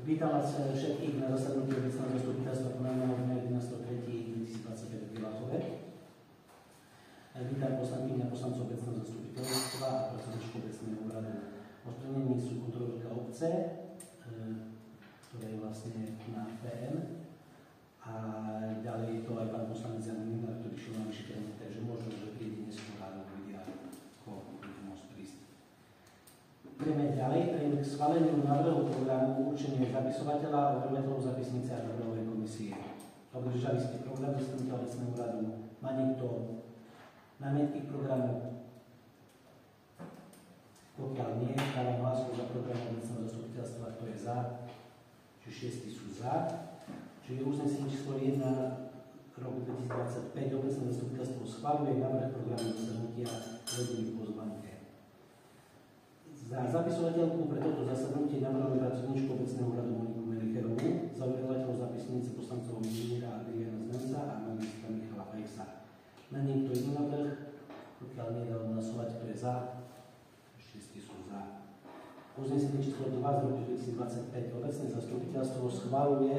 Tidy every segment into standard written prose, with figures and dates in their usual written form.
Vítam vás všetkých na zasadnutí obecného zastupiteľstva konaného dňa 11.3.2025 v Gilachove. Vítam poslankyň a poslancov obecného zastupiteľstva a pracovníčku obecného úradu. Odstranení sú kontrolórka obce, ktorá je vlastne na PM. A ďalej je to aj pán poslanec Jan Minár, ktorý šiel na vyšetrenie, takže možno, že príde dnes ráno vidia, ako bude môcť prísť. Ideme ďalej, k schváleniu návrhu programu určenie zapisovateľa a overovateľov zapisnice a návrhovej komisie. Obdržali ste program zastupiteľa obecného úradu. Má niekto námietky k programu? Pokiaľ nie, dávam hlas za program obecného zastupiteľstva, kto je za, čiže 6 sú za. Čiže uznesenie číslo 1 roku 2025 obecné zastupiteľstvo schvaľuje návrh programu zasadnutia vedení pozvanke. Za zapisovateľku pre toto zasadnutie navrhujem pracovníčku obecného úradu Moniku Melicherovú, za overovateľov zapisnice poslancov inžiniera Adriana Znamca a magistra Michala Fajsa. Na niekto iný návrh? Pokiaľ nie, dávam hlasovať, kto je za. 6 sú za. Uznesenie číslo 2 z roku 2025 obecné zastupiteľstvo schvaľuje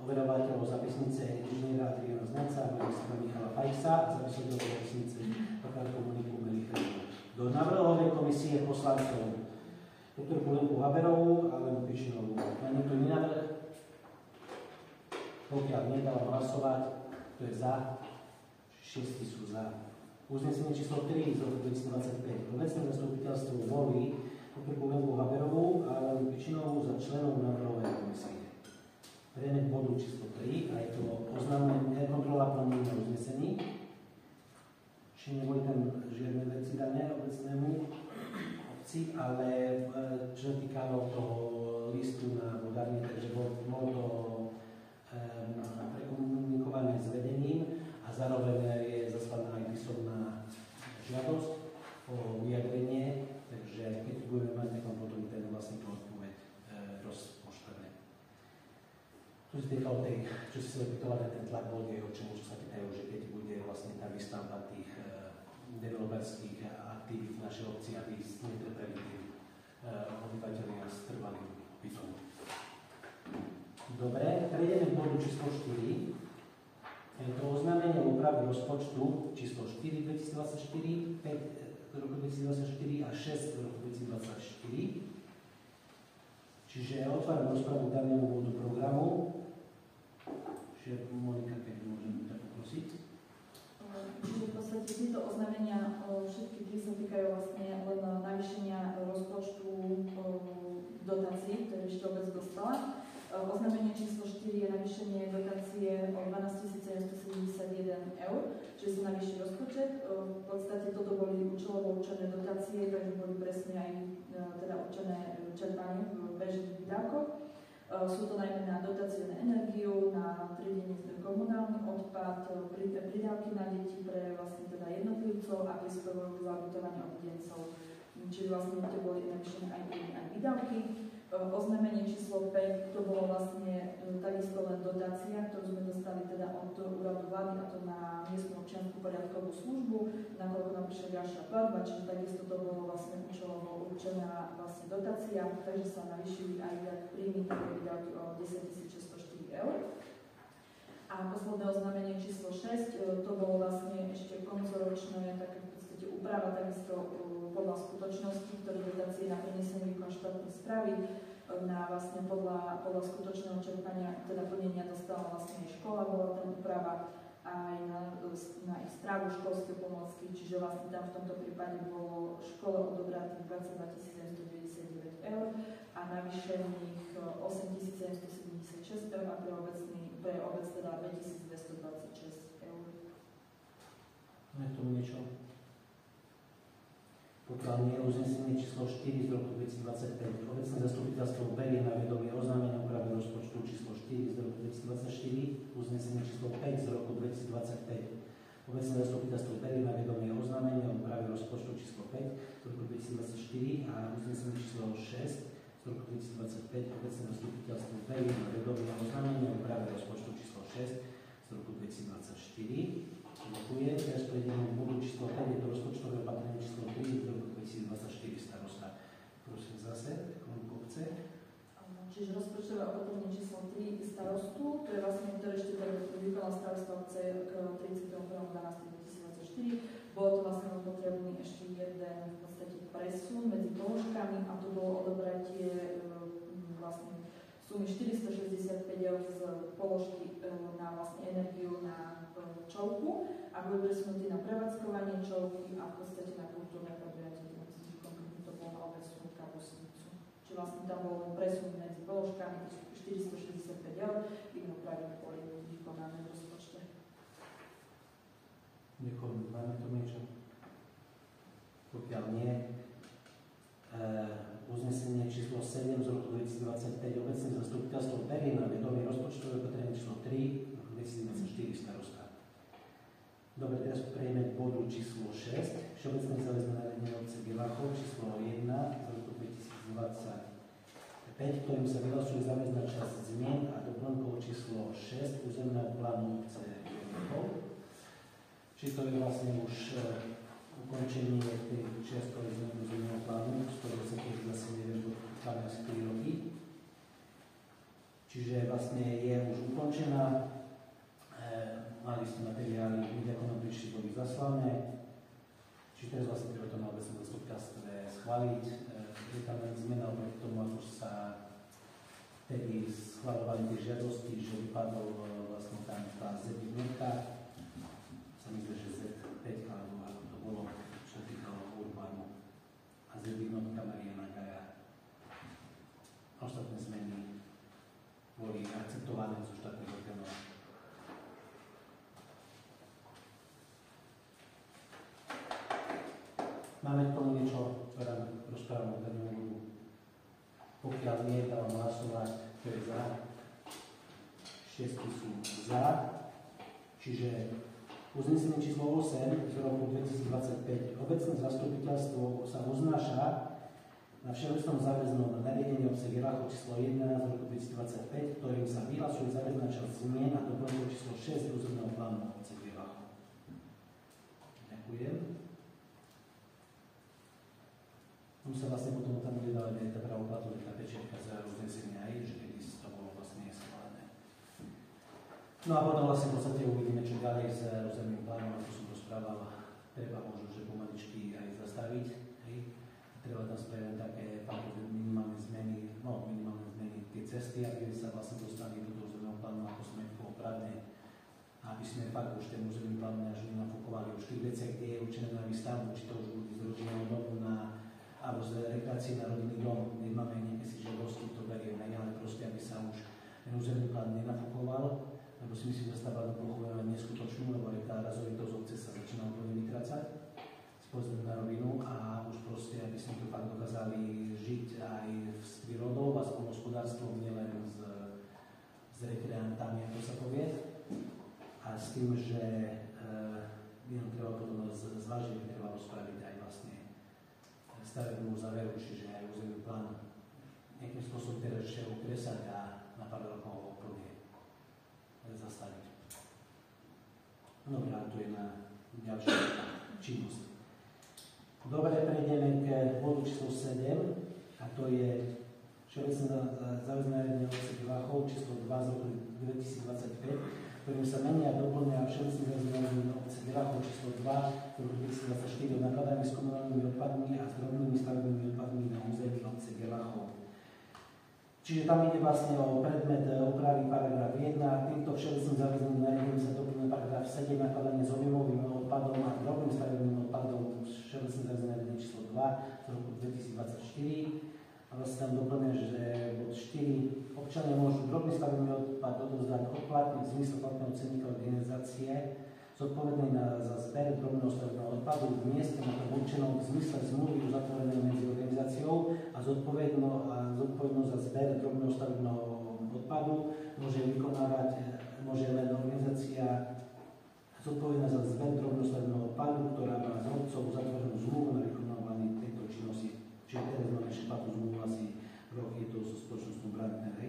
overovateľov zapisnice inžiniera Adriana Znamca a magistra Michala Fajsa a zapisovateľov zapisnice doktorku Moniku Melicherovú. Do návrhovej komisie poslancov doktorku Lenku Haberovú a Lenu Pičinovú. Na niekto iný návrh? Pokiaľ nedávam hlasovať, kto je za, 6 sú za. Uznesenie číslo 3 z roku 2025. Obecné zastupiteľstvo volí doktorku Lenku Haberovú a Lenu Pičinovú za členov návrhovej komisie. Prejdeme k bodu číslo 3 a je to oznámenie kontrola plnenia uznesení. Či neboli tam žiadne veci dané obecnému obci, ale čo sa týkalo toho listu na vodárne, takže bolo to prekomunikované s vedením a zároveň je zaslaná aj písomná žiadosť o vyjadrenie, takže keď budeme mať, tak vám potom ten vlastne tú odpoveď rozpošleme. Tu sa týkalo tej, čo si sa opýtovala, ten tlak vody, o čom sa pýtajú, že keď bude vlastne tá výstavba tých developerských aktivít v našej obci, aby netrpeli tí obyvateľia s trvalým bytom. Dobre, prejdeme k bodu číslo 4. Je to oznámenie o úpravy rozpočtu číslo 4 2024, 5 z roku 2024 a 6 z roku 2024. Čiže otváram rozpravu k danému bodu programu. Čiže Monika, keď môžem tak poprosiť. Čiže v podstate tieto oznámenia všetky tri sa týkajú vlastne len navýšenia rozpočtu dotácií, ktoré ešte obec dostala. Oznámenie číslo 4 je navýšenie dotácie o 12 771 eur, čiže sa navýši rozpočet. V podstate toto boli účelovo určené dotácie, takže boli presne aj teda určené čerpanie v bežných výdavkoch. Sú to najmä na dotácie na energiu, na triedenie komunálny odpad, pridávky na deti pre vlastne teda jednotlivcov a príspevok za ubytovanie obdidencov. Čiže vlastne to boli navýšené aj výdavky. Oznámenie číslo 5 to bolo vlastne takisto len dotácia, ktorú sme dostali teda od úradu vlády, a to na miestnu občiansku poriadkovú službu, nakoľko nám prišla ďalšia platba, čiže takisto to bolo vlastne účelovo určená vlastne dotácia, takže sa navýšili aj príjmy také výdavky o 10 604 eur. A posledné oznámenie číslo 6, to bolo vlastne ešte koncoročné, také v podstate úprava takisto podľa skutočnosti, ktoré dotácie na prenesenie výkon štátnej správy na vlastne podľa skutočného čerpania, teda plnenia dostala vlastne aj škola, bola tam úprava aj na ich správu školské pomocky, čiže vlastne tam v tomto prípade bolo škole odobratých 22 799 eur a navýšených 8 776 eur a pre obec teda 2226 eur. Je to niečo? Pokiaľ nie, uznesenie číslo 4 z roku 2025. Obecné zastupiteľstvo berie na vedomie oznámenie úpravy rozpočtu číslo 4 z roku 2024, uznesenie číslo 5 z roku 2025. Obecné zastupiteľstvo berie na vedomie oznámenie úpravy rozpočtu číslo 5 z roku 2024 a uznesenie číslo 6 z roku 2025. Obecné zastupiteľstvo berie na vedomie oznámenie úpravy rozpočtu číslo 6 z roku 2024. Ďakujem. Teraz prejdeme k bodu číslo 5, je to rozpočtové opatrenie číslo 3 z roku 2024 starosta. Prosím zase, komu chce. Čiže rozpočtové opatrenie číslo 3 starostu, to je vlastne, ktoré ešte vykonal starosta obce k 31.12.2024. Bolo to vlastne potrebný ešte jeden v podstate presun medzi položkami a to bolo odobratie vlastne sumy 465 eur z položky na vlastne energiu na čovku a boli presunutí na prevádzkovanie čovky a v podstate na kultúrne podriadenie. Konkrétne to bolo na obec Smútka Bosnicu. Čiže vlastne tam bol presun medzi položkami 465 eur, iné opravy boli vykonané v rozpočte. Ďakujem. Máme tu niečo? Pokiaľ nie, uznesenie číslo 7 z roku 2025 obecné zastupiteľstvo berie na vedomie rozpočtové opatrenie číslo 3 roku 2024 starosta. Dobre, teraz prejdeme k bodu číslo 6. Všeobecné záväzné nariadenie obce Bielachov číslo 1 z roku 2025, ktorým sa vyhlasuje záväzná časť zmien a doplnkov číslo 6 územného plánu obce Bielachov. Či to je vlastne už ukončenie tej čiastkovej zmeny územného plánu, z ktorého sa tiež vlastne neviem, máme asi 3 roky. Čiže vlastne je už ukončená. Mali ste materiály, ľudia, ako nám prišli, boli zaslané. Čiže teraz vlastne treba to na obecnom zastupiteľstve schváliť. Je tam len zmena oproti tomu, ako sa vtedy schváľovali tie žiadosti, že vypadol vlastne tam tá Z-jednotka. Sa myslí, že Z5, alebo ako to bolo, čo týkalo Urbánu. A Z-jednotka Mariana Gaja. Ostatné zmeny boli akceptované zo štátnych orgánov. Máme k tomu niečo, ktorá rozprávam o termínu. Pokiaľ nie, dávam hlasovať, kto je za. 6 sú za. Čiže uznesenie číslo 8 z roku 2025. Obecné zastupiteľstvo sa uznáša na všeobecnom záväznom nariadení obce Bielachov číslo 1 z roku 2025, ktorým sa vyhlasuje záväzná časť zmien a doplnenie číslo 6 územného plánu obce Bielachov. Ďakujem. Tu sa vlastne potom tam bude dávať aj tá pravoplatná pečiatka za uznesenia aj, že kedy to bolo vlastne schválené. No a potom vlastne v podstate uvidíme, čo ďalej s územným plánom, ako som rozprával, treba možno, že pomaličky aj zastaviť. Hej. Treba tam spraviť také minimálne zmeny, tie cesty, aby sa vlastne dostali do toho územného plánu, ako sme opravne, aby sme fakt už ten územný plán až nenafúkovali už tých veciach, kde je určené na výstavbu, či to už bude z rodinného domu alebo z rekreácie na rodinný dom, kde máme nejaké si žiadosti, to berieme, ale proste, aby sa už ten územný plán nenafúkoval, lebo si myslím, že stavba do plochu je neskutočnú, lebo aj tá razovitosť obce sa začína úplne vytrácať z pohľadu na rovinu a už proste, aby sme tu fakt dokázali žiť aj s prírodou a s poľnohospodárstvom, nielen s rekreantami, ako sa povie. A s tým, že jenom treba potom zvážiť, treba rozpraviť aj vlastne stavebnú záveru, čiže aj územný plán nejakým spôsobom teraz ešte ukresať a na pár rokov úplne zastaviť. Dobre, ale to je na ďalšiu činnosť. Dobre, prejdeme k bodu číslo 7 a to je všeobecné záväzné nariadenie obce Bielachov číslo 2 z roku 2025, ktorým sa menia a doplňa všeobecné záväzné nariadenie obce Bielachov číslo 2 z roku 2024 o nakladaní s komunálnymi odpadmi a s drobnými stavebnými odpadmi na území obce Bielachov. Čiže tam ide vlastne o predmet opravy paragraf 1. Týmto všeobecným záväzným nariadením sa doplňa paragraf 7 nakladanie s objemovým odpadom a drobným stavebným odpadom všeobecné záväzné nariadenie číslo 2 z roku 2024. A vlastne tam doplňa, že bod 4 občania môžu drobný stavebný odpad odovzdať odplatne v zmysle platného cenníka organizácie zodpovednej za zber drobného stavebného odpadu v mieste na to určenom v zmysle zmluvy uzatvorenej medzi organizáciou a zodpovednosť za zber drobného stavebného odpadu môže len organizácia zodpovedná za zber drobného stavebného odpadu, ktorá má s obcov uzatvorenú zmluvu na vykonávanie tejto činnosti. Čiže teraz máme ešte platnú zmluvu asi rok, je to so spoločnosťou Brandner.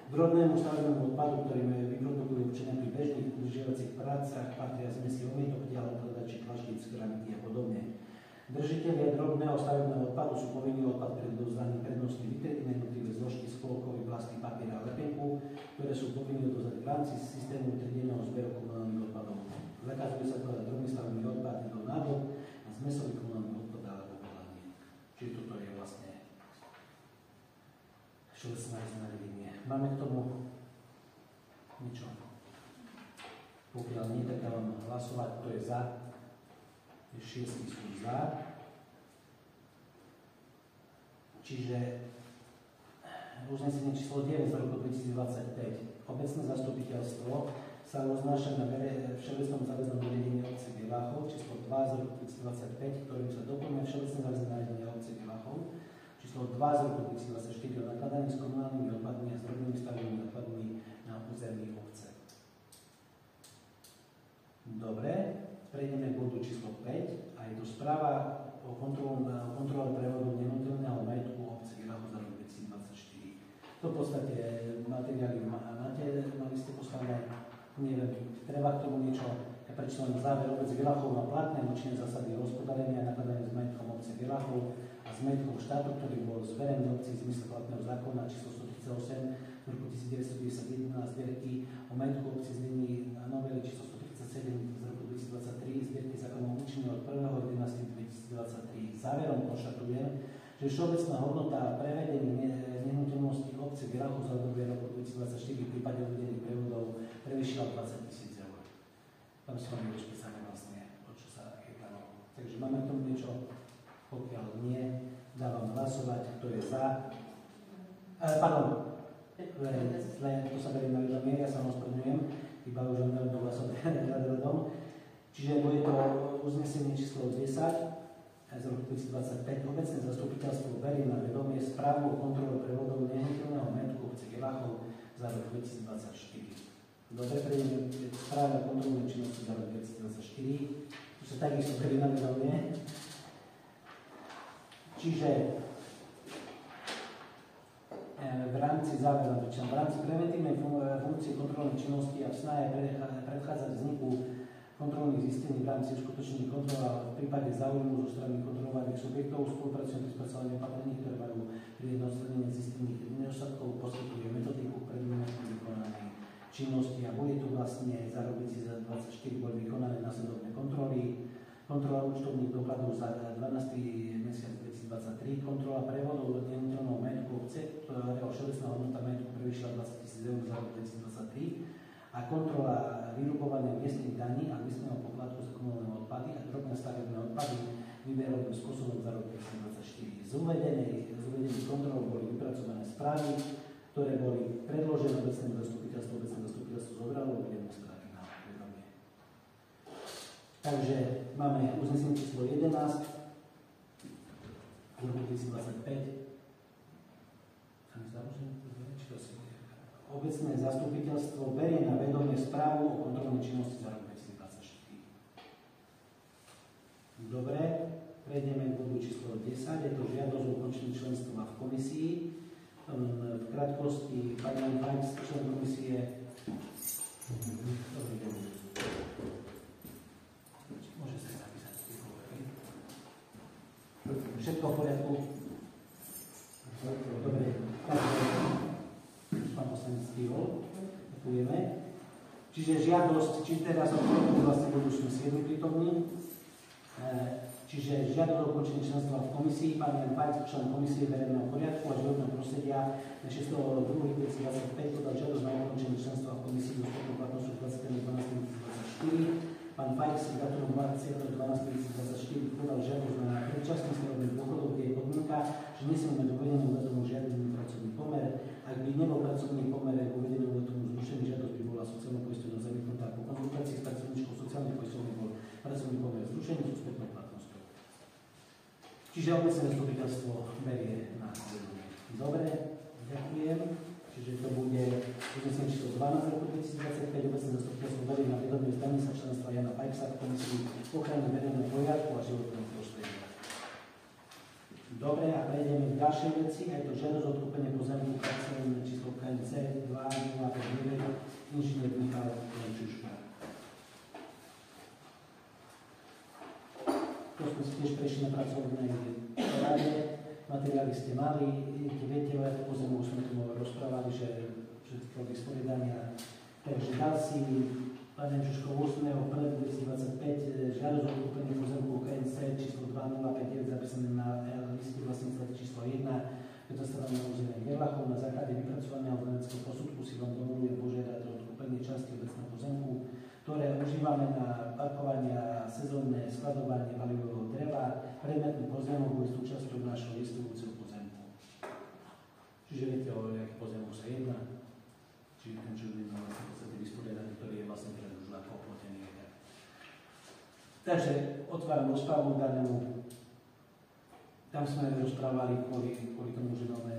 Drobnému stavebnému odpadu, ktorým vyprodukujú určené pri bežných udržiavacích prácach, patria zmesi omietok, diaľ, okladačí, plaštíc, keramiky a podobne. Držitelia drobného stavebného odpadu sú povinní odpad pred odovzdaním prednosti vytriediť na jednotlivé zložky spolkový plastý papier a lepenku, ktoré sú povinné odovzdať v rámci systému tridenného zberu komunálnych odpadov. Zakazuje sa podať drobný stavebný odpad do nádob a zmesový komunálny odpad alebo balanie. Čiže toto je vlastne všeobecné nariadenie. Máme k tomu niečo? Pokiaľ nie, tak dávam hlasovať, kto je za. 6 sú za. Čiže uznesenie číslo 9 z roku 2025. Obecné zastupiteľstvo sa uznáša na všeobecnom záväznom nariadení obce Bieláchov číslo 2 z roku 2025, ktorým sa doplňuje všeobecné záväzné nariadenie obce Bieláchov číslo 2 z roku 2024 o nakladaní s komunálnymi odpadmi a s drobnými stavebnými odpadmi na území obce. Dobre, prejdeme k bodu číslo 5 a je to správa o kontrole prevodu nehnuteľného majetku obce Bieláchov za rok 2024. To v podstate materiály máte, mali ste poslané, neviem, treba k tomu niečo. Ja prečítam na záver, obec Bieláchov má platné ročné zásady hospodárenia a nakladania s majetkom obce Bieláchov a s majetkom štátu, ktorý bol zverený obci v zmysle platného zákona číslo 138 v roku 1991 zbierky o majetku obci znení na novely číslo 137 z roku 2023 zbierky zákonom účinné od 1.11.2023. Záverom konštatujem, že všeobecná hodnota a prevedenie nehnuteľnosti obce Bieláchov za obdobie roku 2024 v prípade uvedených prevodov prevýšila 20 000 eur. Tam sú vám rozpísané vlastne, o čo sa jednalo. Takže máme k tomu niečo? Pokiaľ nie, dávam hlasovať, kto je za. To sa berie na vedomie, ja sa ospravedlňujem, iba už len to hlasovať radom. Čiže bude to uznesenie číslo 10 z roku 2025. Obecné zastupiteľstvo berie na vedomie správu o kontrole prevodov nehnuteľného majetku obce Bieláchov za rok 2024. Dobre, prejdeme k správe o kontrolnej činnosti za rok 2024. Tu sa takisto berie na vedomie. Čiže v rámci záveru, v rámci preventívnej funkcie kontrolnej činnosti a v snahe predchádzať vzniku kontrolných zistení v rámci uskutočných kontrol a v prípade záujmu zo strany kontrolovaných subjektov spolupracujú pri spracovaní opatrení, ktoré majú pri odstranení zistených nedostatkov, poskytuje metodiku pre vykonanej činnosti a bude tu vlastne za rok 2024 boli vykonané následovné kontroly. Kontrola účtovných dokladov za 12. mesiac 2023, kontrola prevodov nehnuteľného majetku obce, ktorého všeobecná hodnota majetku prevýšila 20 000 eur za rok 2023 a kontrola vyrubovania miestnych daní a miestneho poplatku za komunálne odpady a drobné stavebné odpady výberovým spôsobom za rok 2024. Z uvedených kontrol boli vypracované správy, ktoré boli predložené obecnému zastupiteľstvu. Obecné zastupiteľstvo zobralo uvedené správy na vedomie. Takže máme uznesenie číslo 11 v roku 2025. Obecné zastupiteľstvo berie na vedomie správu o kontrolnej činnosti za rok 2024. Dobre, prejdeme k bodu číslo 10. Je to žiadosť o ukončenie členstva v komisii. V krátkosti, pani Fajs, člen komisie. Dobrý deň. Môže sa zapísať. Všetko v poriadku? Dobre. Pán poslanec Stýhol, ďakujeme. Čiže žiadosť, či teraz vlastne budú sme 7 prítomní. Čiže žiadosť o ukončenie členstva v komisii, pán Jan Fajc, člen komisie verejného poriadku a životného prostredia na 6.2.2025 podal žiadosť na ukončenie členstva v komisii do vstupu platnosti 20.12.2024. Pán Fajc, dátumom 20.12.2024 podal žiadosť na predčasný starovný dôchodok, kde je podmienka, že nesmieme do uvedenú letomu žiadny pracovný pomer. Ak by nebol pracovný pomer uvedený letomu zrušený, žiadosť by bola sociálnou poisťovňou zamietnutá. Po konzultácii s pracovníčkou sociálnej poisťovne bol pracovný pomer zrušený so spätnou platnosťou. Čiže obecné zastupiteľstvo berie na vedomie. Dobre, ďakujem. Čiže to bude uznesenie číslo 12 roku 2025. Obecné zastupiteľstvo berie na vedomie zdanie sa členstva Jana Fajksa v komisii ochrany verejného poriadku a životného prostredia. Dobre, a prejdeme k ďalšej veci. Je to žiadosť o odkúpenie pozemku parcelné číslo KNC 209 inžinier Michal Lenčuška. To sme si tiež prešli na pracovnej rade. materiály ste mali, viete, o ako pozemku sme tu rozprávali, že všetko vysporiadania. Takže ďalší, pán Jančuško, 8.1.2025 žiadosť o odkúpenie pozemku KNC číslo 2059 zapísané na liste vlastníctva číslo 1, predstavené na územie Gerlachov. Na základe vypracovania znaleckého posudku si vám dovoluje požiadať o odkúpenie časti obecného pozemku, ktoré užívame na parkovanie a sezónne skladovanie palivového dreva. Predmetný pozemok bude súčasťou našho listovúceho pozemku. Čiže viete, o aký pozemok sa jedná. Čiže ten, čo je na podstate vysporiadaný, ktorý je vlastne teraz už ako oplotený. Takže otváram rozprávu danému. Tam sme rozprávali kvôli tomu, že máme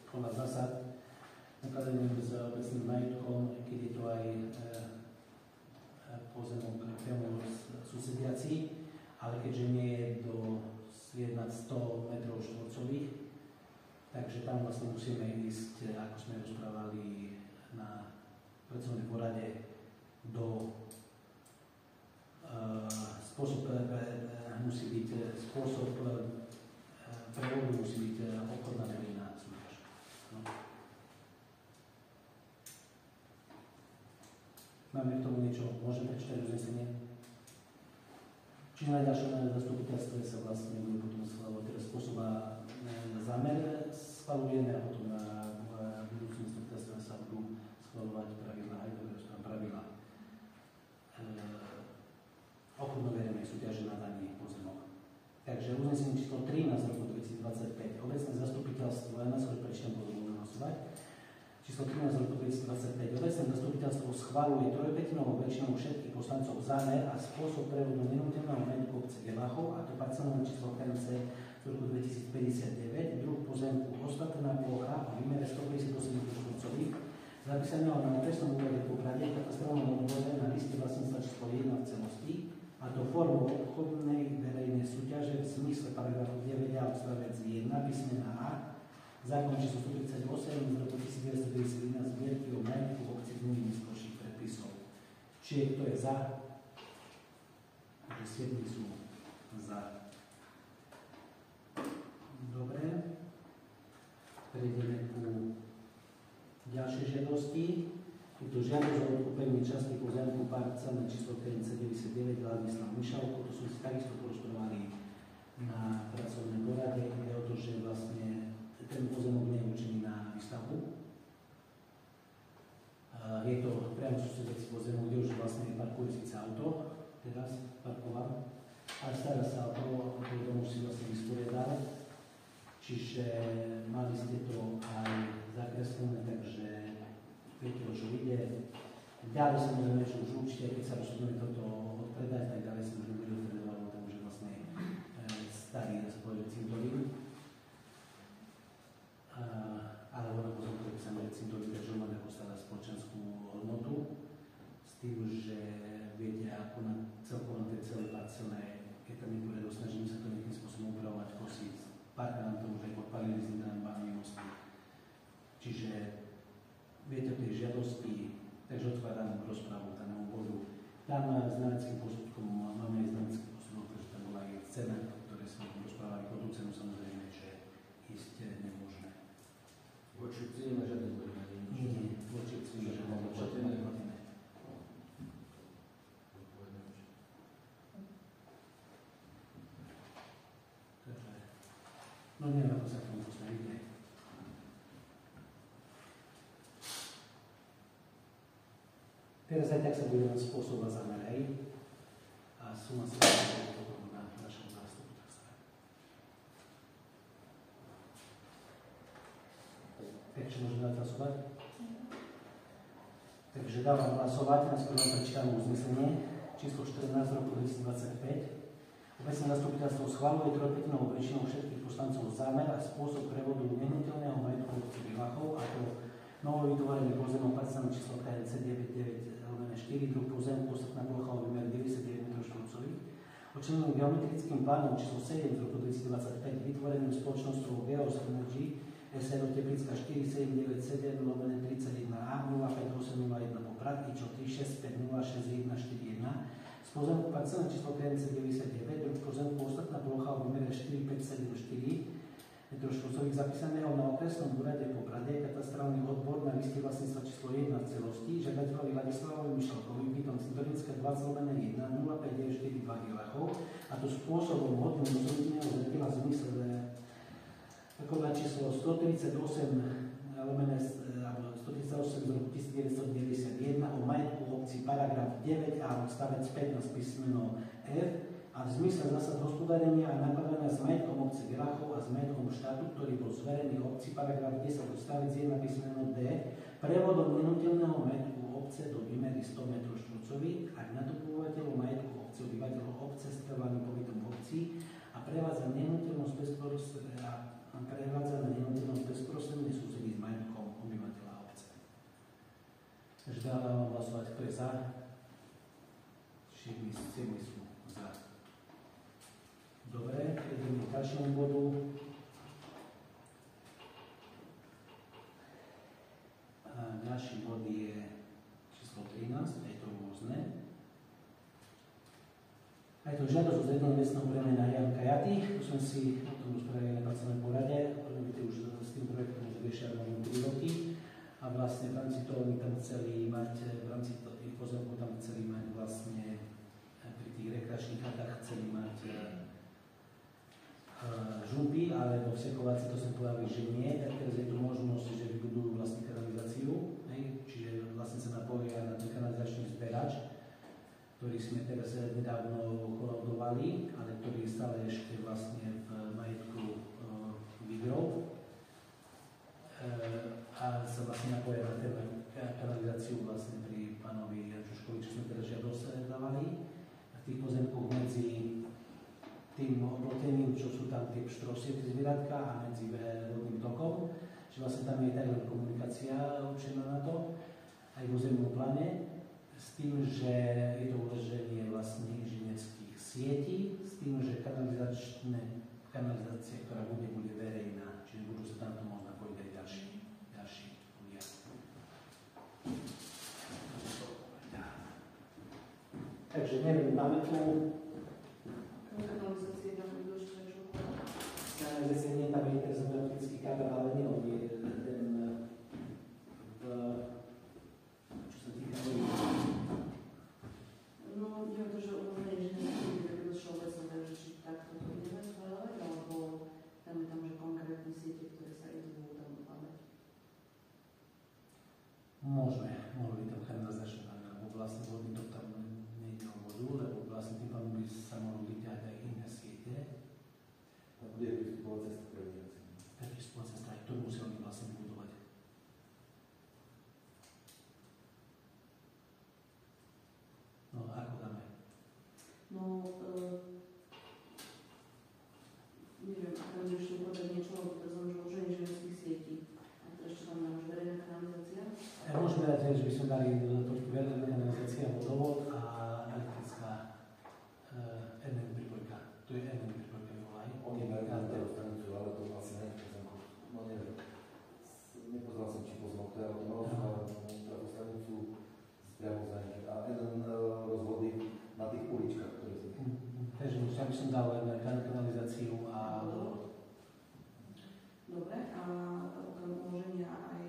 podľa zásad nakladanie s obecným majetkom, keď je to aj pozemok priamo susediaci, ale keďže nie je nad 100 metrov štvorcových, takže tam vlastne musíme ísť, ako sme rozprávali na pracovnej porade, do spôsob musí byť spôsob prevodu musí byť obchodná verejná súťaž. No. Máme k tomu niečo, môžeme prečítať uznesenie? Čiže na ďalšom zastupiteľstve sa vlastne bude potom schvaľovať teda spôsob a zámer schvaľujeme a potom na budúcom zastupiteľstve sa budú schvaľovať pravidlá, aj dobre sú tam pravidlá obchodno-verejnej súťaže na daný pozemok. Takže uznesenie číslo 13 z roku 2025. Obecné zastupiteľstvo, ja nás prečítam, budeme hlasovať. Číslo 13 z roku 2025. Obecné zastupiteľstvo schvaľuje trojpätinovou väčšinou všetkých poslancov zámer a spôsob prevodu nenúteného majetku obce Gerlachov, a to parcelné číslo KNC z roku 2059, druh pozemku ostatná plocha o výmere 158 štvorcových, zapísaného na okresnom úrade v Poprade, katastrálnom odbore na liste vlastníctva číslo 1 v celosti, a to formou obchodnej verejnej súťaže v zmysle paragrafu 9a odstavec 1 písmena A, zákon číslo 138 z roku 1991 zbierky o majetku v obci zmluvy neskôrších predpisov. Čiže kto je za? Takže 7 sú za. Dobre. Prejdeme ku ďalšej žiadosti. Je to žiadosť o odkúpenie časti pozemku parcelné číslo 599 Vladislav Mišalko. To sú si takisto porozprávali na pracovnej porade. Ide o to, že vlastne ten pozemok nie je určený na výstavbu. Je to priamo susediaci pozemok, kde už vlastne parkuje síce auto, teraz parkoval, ale stará sa o to musí vlastne vysporiadať. Čiže mali ste to aj zakreslené, takže viete, o čo ide. Ďalej samozrejme, že už určite, keď sa rozhodneme toto odpredať, tak ďalej samozrejme bude odpredávať o tom, že vlastne starý spoločný cintorín. Ale ona pozoruje, že sa môže cintorín, takže má stále spoločenskú hodnotu. S tým, že viete, ako na celkovo na tej celej parcele, keď tam nebude, snažíme sa to nejakým spôsobom upravovať, kosiť. Párka nám to už aj podpalili s indanbami mosty. Čiže viete o tej žiadosti, takže otváram rozprávu daného bodu. Tam s znaleckým posudkom máme aj znalecký posudok, pretože tam bola aj cena, ktoré sa rozprávali po tú cenu, samozrejme, že ísť nemôžeme. Voči cene žiadne zloženie? Nie, voči cene žiadne zloženie. No neviem, ako sa k tomu postavíte. Teraz aj tak sa bude mať spôsob a zámer, hej? A suma sa bude potom na našom zastupiteľstve. Takže môžeme dať hlasovať? Takže dávam hlasovať, najskôr vám prečítam uznesenie číslo 14 z roku 2025. Obecné zastupiteľstvo schvaľuje trojpätinovou väčšinou všetkých poslancov zámer a spôsob prevodu nenúteľného majetku obce Gerlachov, a to novo vytvorený pozemok parcelné číslo KNC 99/4, druh pozemku ostatná plocha o výmer 99 m2, očlenený geometrickým plánom číslo 7 z roku 2025, vytvoreným spoločnosťou Geos Energy SR Teplická 4797/31A 05801 Poprad, IČO 365061141, pozemku parcelné číslo KNC 99, druh pozemku ostatná plocha o výmere 4574, štvorcových zapísaného na okresnom úrade v Poprade, katastrálny odbor na liste vlastníctva číslo 1 v celosti, žiadateľovi Ladislavovi Mišelkovi, bytom Cintorínska 2/1 05942 Hilachov, a to spôsobom hodným rozhodného zretela v zmysle zákona číslo 138 z roku 1991 o majetku obci, paragraf 9a odstavec 15 písmeno F, a v zmysle zásad hospodárenia a nakladania s majetkom obce Hilachov a s majetkom štátu, ktorý bol zverený obci, paragraf 10 odstavec 1 písmeno D, prevodom nenúteľného majetku obce do výmery 100 m2, ak nakupovateľov majetku obce, obyvateľov obce s trvalým pobytom v obci a prevádza na nenúteľnosť bezprostredne súsedí s majetkom obyvateľa obce. Takže dávam hlasovať, kto je za. Všetci sú za. Dobre, prejdeme k ďalšiemu bodu. Ďalší bod je číslo 13, je to rôzne. A je to žiadosť o zriadenie vecného bremena Jan Kajaty. Už sme si o tom spravili na pracovnej porade. Vidíte, už s tým projektom už riešia možno 3 roky. A vlastne v rámci toho my tam chceli mať, v rámci tých pozemkov tam chceli mať vlastne pri tých rekreačných chatách chceli mať žumpy, ale vo vsekovací to sa povedali, že nie. Tak teraz je tu možnosť, že vybudujú vlastne kanalizáciu. Čiže vlastne sa napoja na ten kanalizačný zberač, ktorý sme teraz nedávno kolaudovali, ale ktorý je stále ešte vlastne v majetku Vidrov. A sa vlastne napoja na ten kanalizáciu vlastne pri pánovi Jančuškovi, čo sme teraz žiadosť dávali. A v tých pozemkoch medzi tým oplotením, čo sú tam tie pštrosie, tie zvieratka, a medzi vodným tokom, že vlastne tam je tajná komunikácia určená na to, aj v územnom pláne, s tým, že je to uloženie vlastne inžinierských sietí, s tým, že kanalizácia, ktorá bude verejná, čiže budú sa tam to môcť napojiť aj ďalší ľudia. Takže neviem, máme tu Kanalizácie tam budú ešte niečo? kanalizácia nie, tam je teraz optický kábel, ale nie on je ten čo sa týka No, ja to, že uvoľnenie, že nebudeme tak do všeobecného, že či takto to budeme schváľovať, alebo tam je tam, že konkrétne siete, ktoré sa idú tam dodávať. Mohli by tam kanalizačné dáme, lebo vlastne vodný tok tam nejde o vodu, lebo vlastne tým pádom by sa mohli vyťahať aj iné siete. Tam bude prístupová cesta pre výrobci. Prístupová cesta, aj to museli vlastne vybudovať. No, ako dáme? No, neviem, ak tam ešte povedať niečo, lebo to znamená, že uloženie inžinierských sietí. A to ešte tam máš verejná kanalizácia? Môžeme dať, že by sme dali trošku verejná kanalizácia, vodovod a elektrická NN pripojka. To je NN pripojka, volaj. Oni majú na stanicu, ale to asi nepoznávam. No neviem. Nepoznal som, či poznal, to je automatická takú stanicu priamo za nich. A jeden rozvody na tých uličkách, ktoré sú. Takže ja by som dal kanalizáciu a vodovod. Dobre, a okrem uloženia aj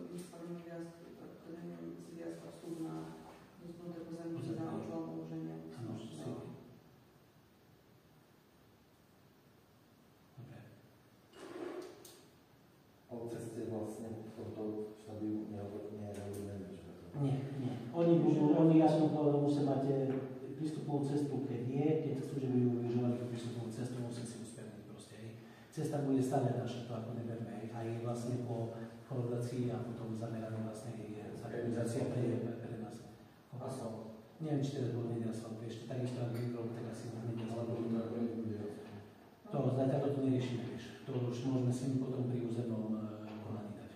vystavenie viazky, teda neviem, si viazka vstup na dotknuté pozemky za účelom uloženia. Áno, siete. Dobre. O ceste vlastne v tomto štádiu neurobíme nič. Nie. Oni jasno povedal, musia mať prístupovú cestu, keď chcú, že by ju využívali prístupovú cestu, musia si uspevniť proste. Cesta bude stále naša, to ako neberme. A je vlastne po kolaudácii a potom zamerané vlastne organizácia pre nás. Asfalt. Neviem, či teraz bol hneď asfalt, ešte takisto ak vykrok, tak asi hneď asfalt. To zatiaľ to neriešime, vieš. To už môžeme si potom pri územnom konaní dať.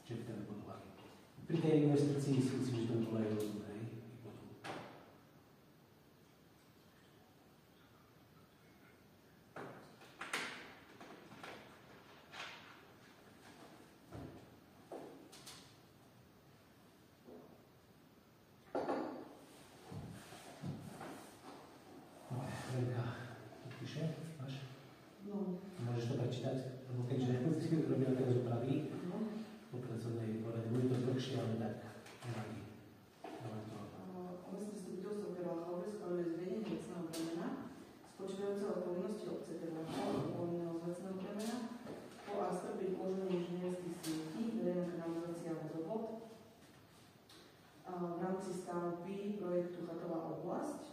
Čiže by tam vybudovali. Pri tej investícii si myslím, že to bolo aj rozumné. Veľká, to píše, máš? No. Môžeš to prečítať? Lebo keďže si robila teraz úpravy po pracovnej porade, bude to dlhšie, ale tak nevadí. Obecné zastupiteľstvo Perláchovej schváľuje zriadenie vecného bremena spočívajúceho od povinnosti obce Perláchov povinného z vecného bremena po ASTR pri používaní inžinierských sietí, verejná kanalizácia a vodovod v rámci stavby projektu Chatová oblasť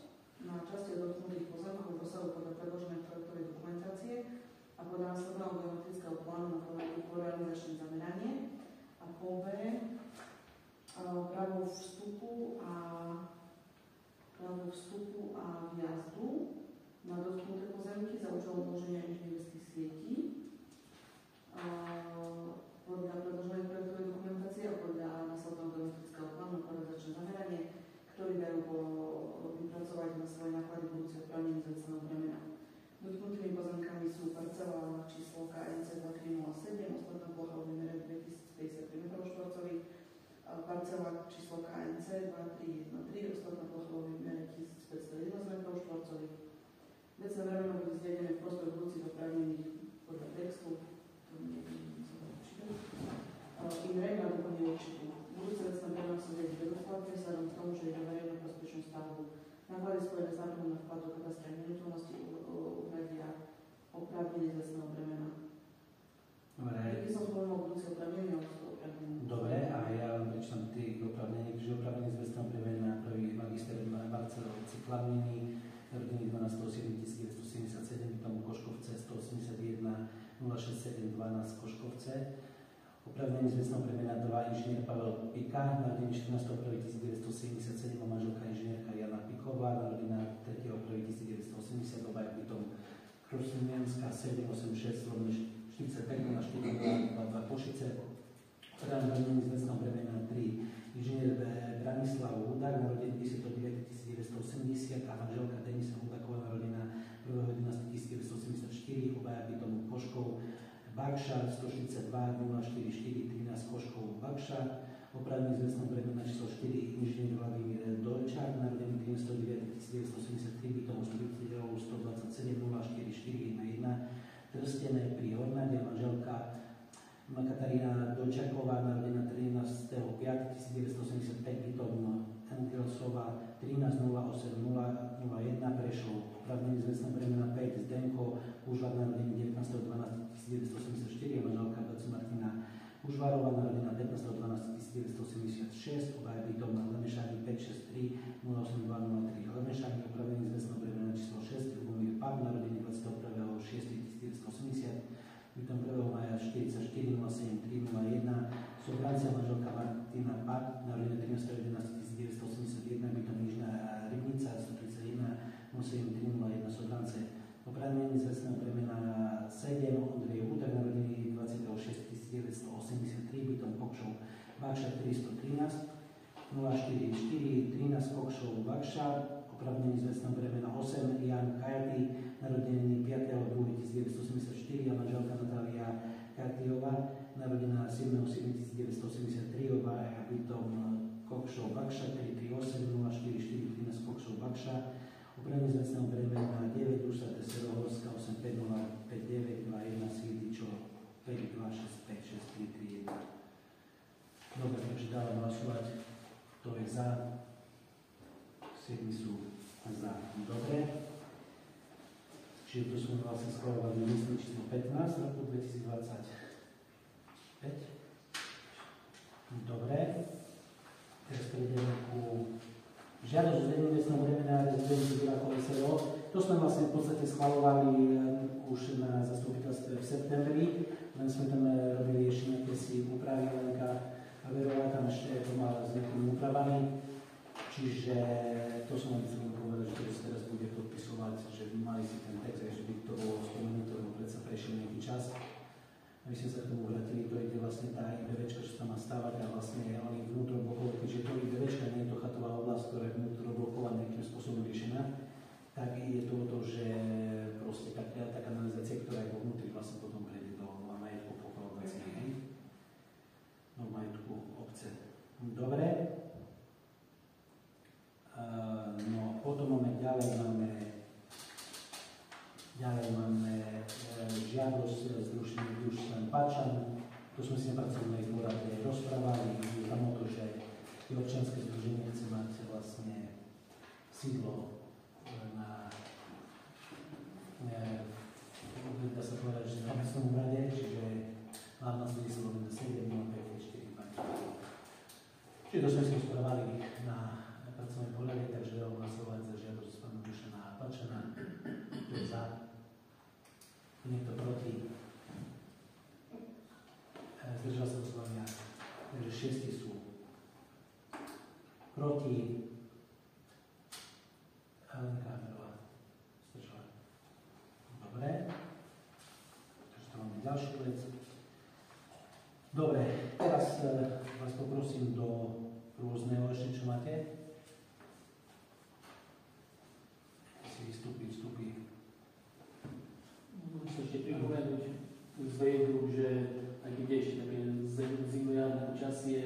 na časti dotknutých pozemkov v rozsahu podľa predloženej projektovej dokumentácie a podľa následného geometrického plánu na realizačné zameranie a po B právo vstupu a vjazdu na dotknuté pozemky za účelom uloženia inžinierských sietí podľa predloženej projektovej dokumentácie a podľa následného geometrického plánu na realizačné zameranie, ktorý dajú vypracovať na svoje náklady budúci oprávnení z vecného bremena. Dotknutými pozemkami sú parcela číslo KNC 2307, ostatná plocha o výmere 2053 m2, parcela číslo KNC 2313, ostatná plocha o výmere 1511 m2. Vecné bremeno bude zriadené v prospech budúcich oprávnených podľa textu, INREG na doplnenie účtu. Budúce vecné bremeno sa zriadi bezodkladne vzhľadom k tomu, že je verejnú prospečnú stavbu. Náklady spojené s nákladom na vklad do katastra nehnuteľnosti uhradia oprávnenie z vecného bremena. Dobre. Keď som spomenul budúce oprávnenie, ale to oprávnenie. Dobre, a ja len prečítam tie oprávnenie, že oprávnenie z vecného bremena prvý magister Marcel Ciklaminy, narodený 12.7.1977, tomu Koškovce 181 067 12 Koškovce. Oprávnenie z vecného bremena 2 inžinier Pavel Pika, narodený 14.1.1977 a manželka inžinierka Jana Piková, narodená 3.1.1980, obaja bytom Krosimianská 786 45 04 22 Košice. Oprávnenie z vecného bremena 3 inžinier Branislav Hudák, narodený 10.9.1980 a manželka Denisa Hudáková, narodená 1.11.1984, obaja bytom Koškov Bakša 142 044 13 Koškov Bakša. Oprávnenie z vecného bremena číslo 4 inžinier Vladimír Dolčák, narodený 13.9.1983, bytom hospititeľov 127 044 11 Trstené pri Hornade, manželka Katarína Dolčáková, narodená 13.5.1985, bytom Angelsova 13.08.001 Prešov. Oprávnenie z vecného bremena 5 Zdenko Užvar, narodený 19.12.1984 a manželka Martina Užvarová, narodená 15.12.1986, obaja bytom na Lemešáni 563 08203 Lemešáni. Oprávnenie z vecného bremena číslo 6 Ľubomír Pap, narodený 21.6.1980, bytom 1. maja 44 073 01 Sobrancia, manželka Martina Pap, narodená 13.11.1981, bytom Nižná Rybnica 131 073 01 Sobrance. Oprávnenie z vecného bremena 7 Ondrej Hudák, narodený 20.6.1983, bytom Kokšov Bakša 313 044 13 Kokšov Bakša. Oprávnenie z vecného bremena 8 Jan Kajaty, narodený 5.2.1984 a manželka Natália Kajtyová, narodená 7.7.1983, obaja bytom Kokšov Bakša 338 044 13 Kokšov Bakša. Oprávnenie z vecného bremena 9 Duša Teserohorská 85059 21 Svietičo 5265 6331. Dobre, takže dávam hlasovať. Kto je za? 7 sú za. Dobre. Čiže to sme vlastne schváľovali myslím číslo 15 roku 2025. Dobre. Teraz prejdeme ku žiadosť o zriadenie vecného bremena rezidenciu Vilákové Selo. To sme vlastne v podstate schvaľovali už na zastupiteľstve v septembri, len sme tam robili ešte nejaké si úpravy, Lenka Haberová tam ešte to mala s nejakými úpravami, čiže to som vám chcel povedať, že to sa teraz bude podpisovať, že by mali si ten text, že by to bolo spomenuté, lebo predsa prešiel nejaký čas. My sme sa k tomu vrátili, to ide vlastne tá IBVčka, čo tam má stávať a vlastne oni vnútroblokovo, keďže to IBVčka nie je to chatová oblasť, ktorá je vnútrobloková nejakým spôsobom riešená, tak je to o to, že proste tá kanalizácia, ktorá je vo vnútri, vlastne potom prejde do majetku pokolovacie, do majetku obce. Dobre. No potom máme ďalej máme žiadosť zrušenia využívania Pačan. To sme si na pracovnej porade rozprávali. Je tam o to, že občianske združenie chce mať vlastne sídlo na dá sa povedať, že na obecnom úrade, čiže hlavná sídlo na 7, 5, 4, 5. Čiže to sme si rozprávali na pracovnej porade, takže dalo hlasovať za žiadosť pána Dušana Pačana. To je za. Niekto proti. Zdržal sa hlasovania. Takže 6 sú proti. Helenka Haberová zdržala. Dobre. Takže to máme ďalšiu vec. Dobre, teraz vás poprosím do rôzneho ešte, čo máte. Si vystúpi. Môžem sa ešte pripomenúť z vejdu, že aj keď je ešte také zimojárne počasie,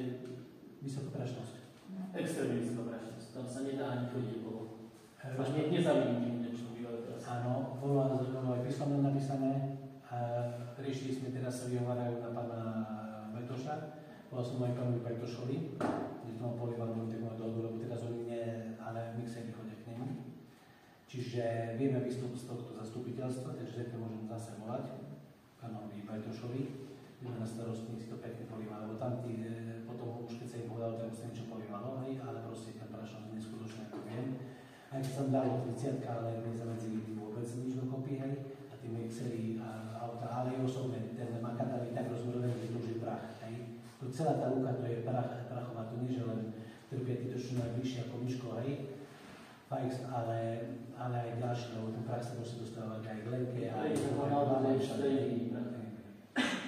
Vysokoprašnosť. extrémne vysokoprašnosť. Tam sa nedá ani chodiť okolo. Až nezavidím niečo bývajú teraz. Áno, bolo aj písomne napísané. Riešili sme teraz, sa vyhovárajú na pána Bajtoša. Volal som aj pánovi Bajtošovi, kde to mal polívať do odboru, lebo teraz oni nie, ale mixery chodia k nemu. Čiže vieme výstup z tohto zastupiteľstva, takže zajtra môžem zase volať pánovi Bajtošovi, kde na starostník si to pekne políva, lebo tam potom už keď sa im povedalo, tak sa niečo polívalo, ale proste ten prašnosť neskutočne, ako viem. Aj keď sa tam dalo 30, ale nezamedzili vôbec nič dokopy, hej, a tí mixery a auta, ale aj osobne, ten makadár je tak rozmrovený, že to už je prach, hej. To celá tá luka, to je prachová, to nie, že len trpia títo, čo najbližšie ako Miško, hej, Fajx, ale aj ďalšie, lebo ten prach sa musí dostávať aj k lenke, aj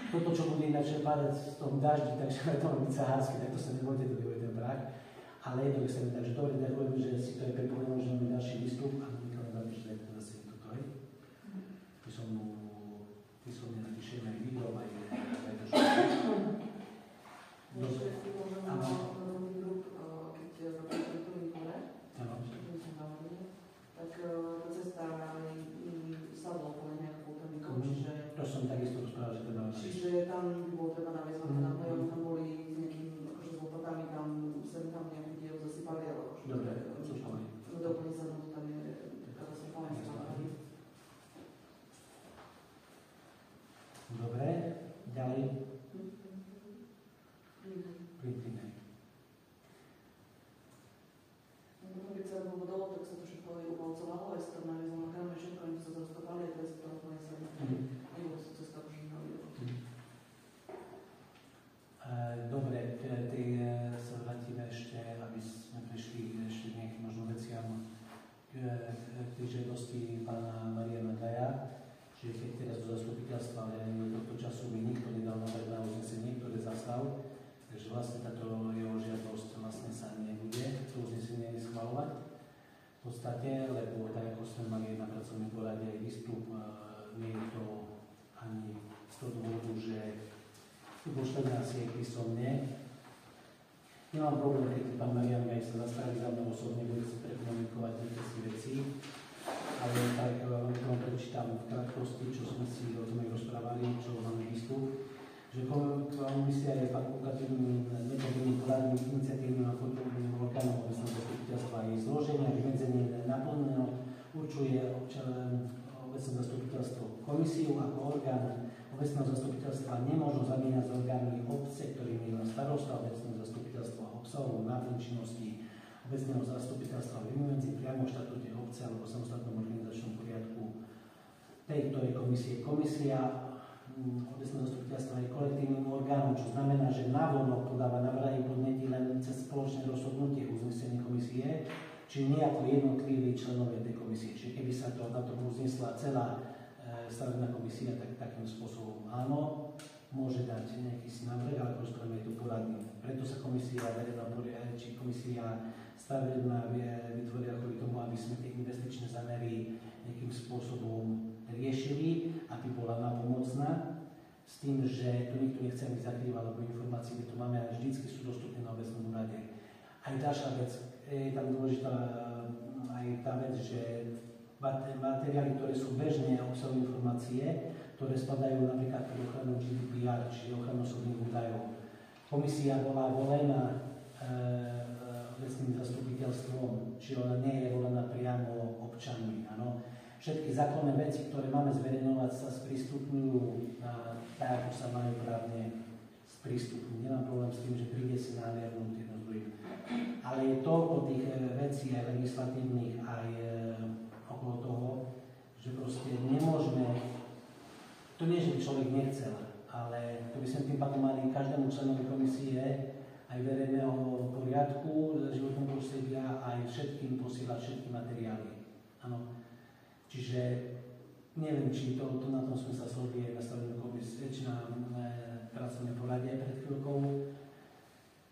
toto, čo bude ináč padať v tom daždi, takže to má byť sahárske, tak to sa nebojte, to bude ten prach. Ale jedno, sa mi takže dobre, ďakujem, že si to aj pripomenul, že máme ďalší výstup a Mikael napíšte zase toto, hej. Písomne napíšem aj video, aj to školy. Ešte si môžem na rodný grup, keď robíme kultúrny kore, tak tá cesta sadlo po nejakú kultúrnikom, čiže To som takisto rozprával, že teda čiže tam by bolo treba naviesť na plejov, tam boli s nejakým, akože s lopatami, tam nejaký diel zasypali, ale akože dobre, čo školy. doplne sa to tam je taká zasypala. Dobre, ďalej. Printing. Keď sa budovalo, tak sa to všetko aj uvalcovalo, aj sa tam naviezlo na kamery, všetko, oni sa rozkopali, a teraz sa to úplne sa nebolo sa cesta už Dobre, sa vrátime ešte, aby sme prešli ešte nejakým možno veciam k tej žiadosti pána Mariana Gaja, že keď teraz do zastupiteľstva, ale do tohto času by nikto nedal návrh na uznesenie, ktoré zastal, takže vlastne táto jeho žiadosť vlastne sa nebude, to uznesenie neschvaľovať v podstate, lebo tak ako sme mali na pracovnej porade aj výstup, nie je to ani z toho dôvodu, že tu pošleme asi aj písomne. Nemám problém, keď pán Marian Gaj sa zastaví za mnou osobne, bude si prekomunikovať niektoré veci, ale tak vám to prečítam v krátkosti, čo sme si o tom aj rozprávali, čo máme výstup, že komisia je fakultatívnym nepovinným poradným iniciatívnym a kontrolným orgánom obecného zastupiteľstva a jej zloženie a vymedzenie naplneno určuje obecné zastupiteľstvo komisiu ako orgán obecného zastupiteľstva nemôžu zamieňať s orgánmi obce, ktorými je starosta obecného zastupiteľstva obsahovou náplň činnosti obecného zastupiteľstva vymedzi priamo v štatúte obce alebo samostatnom organizačnom poriadku tej, ktorej komisie. Komisia obecného zastupiteľstva je kolektívnym orgánom, čo znamená, že navonok podáva návrhy podnety len cez spoločné rozhodnutie uznesenie komisie, či nie ako jednotliví členovia tej komisie. Čiže keby sa to na tom uznesla celá stavebná komisia, tak takým spôsobom áno, môže dať nejaký si návrh, ale prosím je to poradný. Preto sa komisia verejná, či komisia stavebná vytvoria kvôli tomu, aby sme tie investičné zámery nejakým spôsobom riešili, aby bola napomocná, s tým, že tu nikto nechce, aby zakrýval, lebo informácie, kde to máme, ale vždycky sú dostupné na obecnom úrade. Aj ďalšia vec, je tam dôležitá aj tá vec, že materiály, ktoré sú bežné obsahujú informácie, ktoré spadajú napríklad pod ochranu GDPR, čiže ochranu osobných údajov. Komisia bola volená obecným zastupiteľstvom, čiže ona nie je volená priamo občanmi. Áno. Všetky zákonné veci, ktoré máme zverejňovať, sa sprístupňujú tak, ako sa majú právne sprístupniť. Nemám problém s tým, že príde si nahliadnúť jedno z druhým. Ale je toľko tých vecí aj legislatívnych, aj okolo toho, že proste nemôžeme, to nie, že by človek nechcel, ale to by sme tým pádom mali každému členovi komisie aj verejného poriadku, životného prostredia, aj všetkým posielať všetky materiály. Áno. Čiže neviem, či to na tom sme sa zhodli na stavebnej komisie, či na pracovnej porade pred chvíľkou.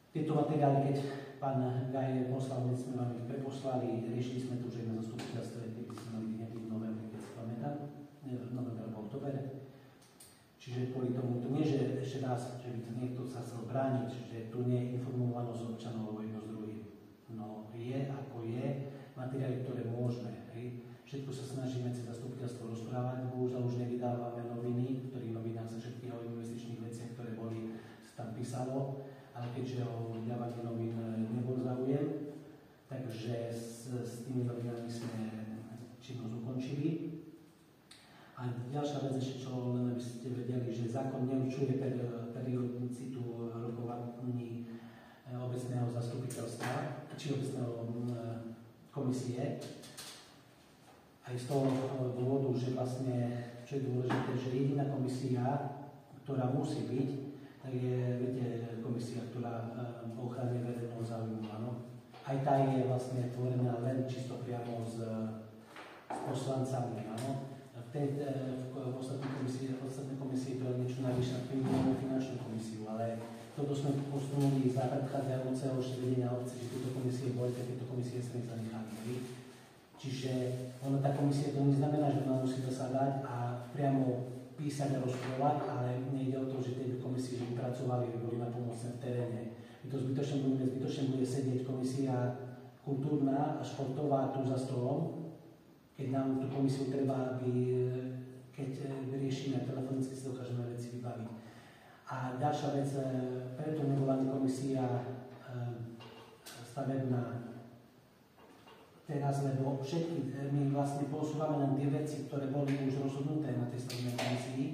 Tieto materiály, keď pán Gaj poslal, sme vám ich preposlali, riešili sme to už aj na zastupiteľstve, keď sme mali niekedy v novembri, keď si pamätám, novembr alebo október. Čiže kvôli tomu, to nie, že ešte raz, že by to niekto sa chcel brániť, že tu nie je informovanosť občanov jedno s druhým. No je, ako je, materiály, ktoré môžeme. Hej. Všetko sa snažíme cez zastupiteľstvo rozprávať, bohužiaľ už nevydávame noviny, v ktorých novinách sa všetky o investičných veciach, ktoré boli, tam písalo, ale keďže o vydávanie novín nebol záujem, takže s tými novinami sme činnosť ukončili. A ďalšia vec ešte, čo len aby ste vedeli, že zákon neurčuje periodicitu rokovaní obecného zastupiteľstva, či obecného komisie. Aj z toho dôvodu, že vlastne, čo je dôležité, že jediná komisia, ktorá musí byť, tak je, viete, komisia, ktorá po ochrane verejného záujmu, áno. Aj tá je vlastne tvorená len čisto priamo s poslancami, áno. V ostatnej komisii to je niečo najvyššie, na tým finančnú komisiu, ale toto sme posunuli za predchádzajúceho vedenia obce, že tieto komisie boli, tak tieto komisie sme zanechali. Čiže ono, tá komisia to neznamená, že ona musí zasadať a priamo písať a rozprávať, ale nejde o to, že tieto komisie by pracovali, by boli napomocné v teréne. Zbytočne bude sedieť komisia kultúrna a športová tu za stolom, keď nám tú komisiu treba, keď vyriešime telefonicky, si dokážeme veci vybaviť. A ďalšia vec, preto nebola komisia stavebná teraz, lebo všetky, my vlastne posúvame nám tie veci, ktoré boli už rozhodnuté na tej stavebnej komisii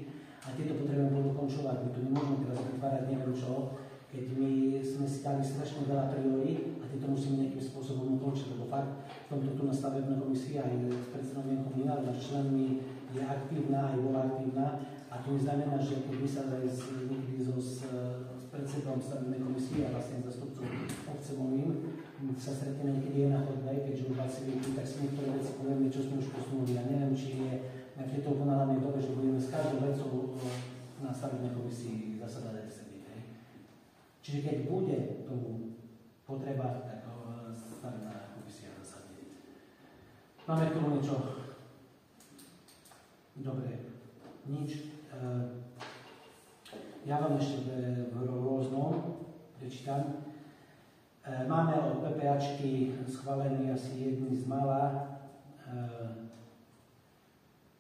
a tieto potrebujeme dokončovať. My tu nemôžeme teraz vytvárať neviem čo, keď my sme si dali strašne veľa priorít a tieto musíme nejakým spôsobom ukončiť, lebo fakt v tomto tu na stavebnej komisii aj s predsedom Jankom Minárom a členmi je aktívna, aj bola aktívna a to neznamená, že keď my sa aj niekedy s predsedom stavebnej komisie a vlastne zastupcom obce mojím sa stretneme niekedy aj na chodbe, keďže už vlastne tak si niektoré veci povieme, čo sme už posunuli. Ja neviem, či je na tieto ponáhľadnej dobe, že budeme s každou vecou na stavebnej komisii zasadať aj sedieť. Čiže keď bude tomu potreba, tak stavebná komisia zasadne. Máme k tomu niečo? Dobre, nič. Ja vám ešte v rôznom prečítam. Máme od PPAčky schválený asi jedný z mála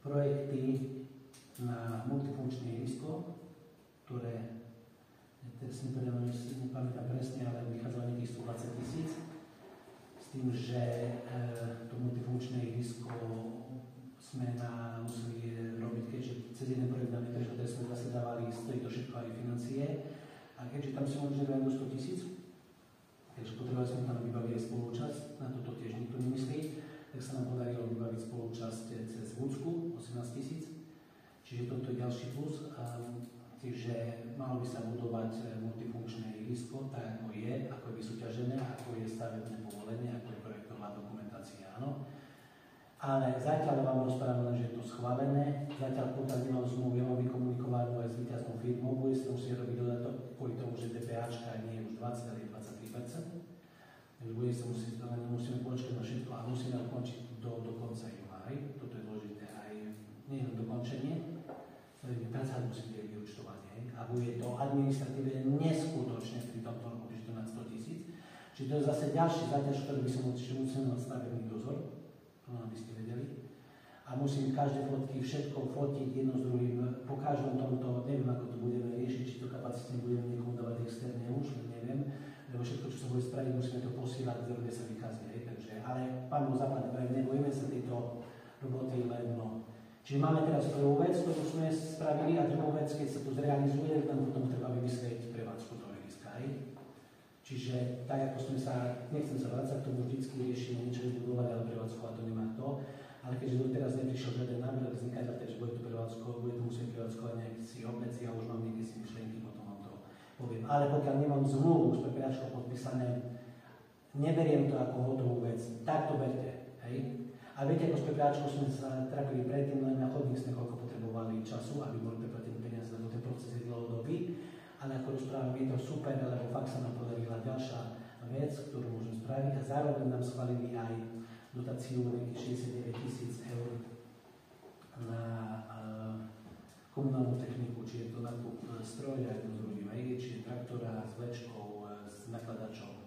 projekty na multifunkčné ihrisko, ktoré teraz si nepamätám presne, ale vychádzalo nejakých 120 000. S tým, že to multifunkčné ihrisko sme museli robiť, keďže cez jeden projekt nám neprešiel, ktoré sme zase dávali, stojí to všetko aj financie. A keďže tam si možno len do 100 000, takže potrebovali sme tam vybaviť spolúčasť, na toto tiež nikto nemyslí, tak sa nám podarilo vybaviť spolúčasť cez Vúcku, 18 000. Čiže toto je ďalší plus. Čiže malo by sa budovať multifunkčné ihrisko, tak ako je vysúťažené, ako je stavebné povolenie, ako je projektová dokumentácia, áno. Ale zatiaľ vám rozprávam, že je to schválené, zatiaľ pokiaľ nemám zmluvu, ja mám vykomunikovanú aj s víťaznou firmou, bude sa musieť robiť dodatok kvôli tomu, že DPAčka nie je už 20, ale je 23%. Takže bude sa musieť, nemusíme počkať na všetko a musíme ukončiť do konca júna. Toto je dôležité aj nie len dokončenie, ale predsa musíte vyúčtovať. A bude to administratívne neskutočne pri tomto roku, že to na 100 000. Čiže to je zase ďalší záťaž, ktorý by som určite musel mať stavebný dozor, to aby ste vedeli. a musím každé fotky, všetko fotiť jedno s druhým, po každom tomto, neviem ako to budeme riešiť, či to kapacitne budeme niekomu dávať externe už, neviem, lebo všetko, čo sa bude spraviť, musíme to posielať, kde sa vykazí, takže, ale pán Boh zaplať, nebojíme sa tejto roboty len Čiže máme teraz prvú vec, ktorú sme spravili, a druhú vec, keď sa to zrealizuje, tam potom treba vymyslieť prevádzku toho ihriska. Čiže tak, ako sme sa, nechcem sa vrácať k tomu, vždycky riešime niečo vybudovať, ale prevádzkovať to nemá kto. Ale keďže doteraz neprišiel žiaden návrh vznikateľ, že bude to prevádzkovať, bude to musieť prevádzkovať nejaký si obmedzi, ja už mám niekde si myšlienky, potom vám to poviem. Ale pokiaľ nemám zmluvu s PPAčkou podpísané, neberiem to ako hotovú vec. Tak to berte. Hej? A viete, ako s PPAčkou sme sa trápili predtým, len na chodník sme koľko potrebovali času, aby boli preplatení peniaze, lebo ten proces je dlhodobý. Ale ako rozprávam, je to super, lebo fakt sa nám podarila ďalšia vec, ktorú môžeme spraviť, a zároveň nám schválili aj dotáciu nejakých 69 000 eur na komunálnu techniku, či je to nákup stroja, jedno z druhým, čiže traktora s vlečkou, s nakladačom,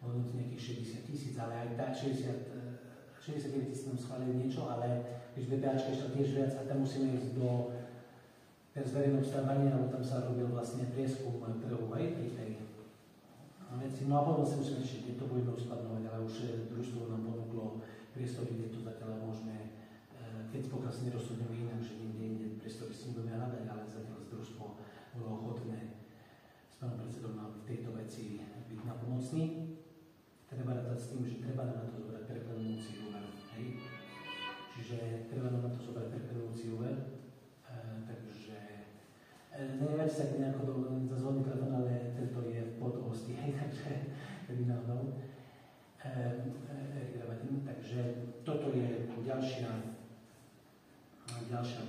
hodnoty nejakých 60 000, ale aj tá 69 000 nám schválili niečo, ale keď BPAčka išla tiež viac, a tam musíme ísť do verejného obstarávania, lebo tam sa robil vlastne prieskum trhu aj pri tej veci. No a potom si musíme ešte, keď to budeme uskladňovať, ale už družstvo nám ponúklo priestory, kde to zatiaľ môžeme, keď pokiaľ si nerozhodneme inak, že niekde inde priestory si budeme hľadať, ale zatiaľ družstvo bolo ochotné s pánom predsedom v tejto veci byť napomocný. Treba rátať s tým, že treba na to zobrať prekladujúci úver. Čiže treba na to zobrať prekladujúci úver. Neviem, či sa keď nejako zazvoní telefón, ale tento je v podhosti, takže keby náhodou. Takže toto je ďalšia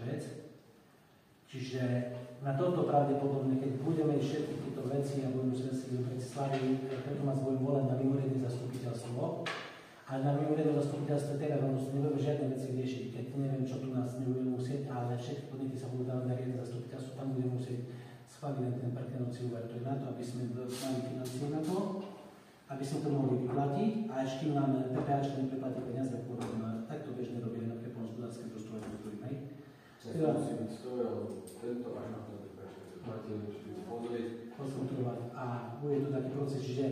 vec. Čiže na toto pravdepodobne, keď budeme všetky tieto veci a budeme si do Bratislavy, preto ma zvolím volať na mimoriadne zastupiteľstvo. Ale na mimoriadne zastupiteľstvo teraz nebudeme žiadne veci riešiť, keď neviem, čo tu nás nebudeme musieť, ale všetky podniky sa budú dávať na riadne zastupiteľstvo, tam budeme musieť schváliť len ten parkenovací úver. To je na to, aby sme mali financie na to, aby sme to mohli vyplatiť, a ešte kým nám PPAčka neplatí peniaze, tak to bežne robia na poľnohospodárske družstvo a druhým. Cesta musí byť 100 eur, tento až na to PPAčka platili, čiže pozrieť. Konfrontovať, a bude to taký proces, čiže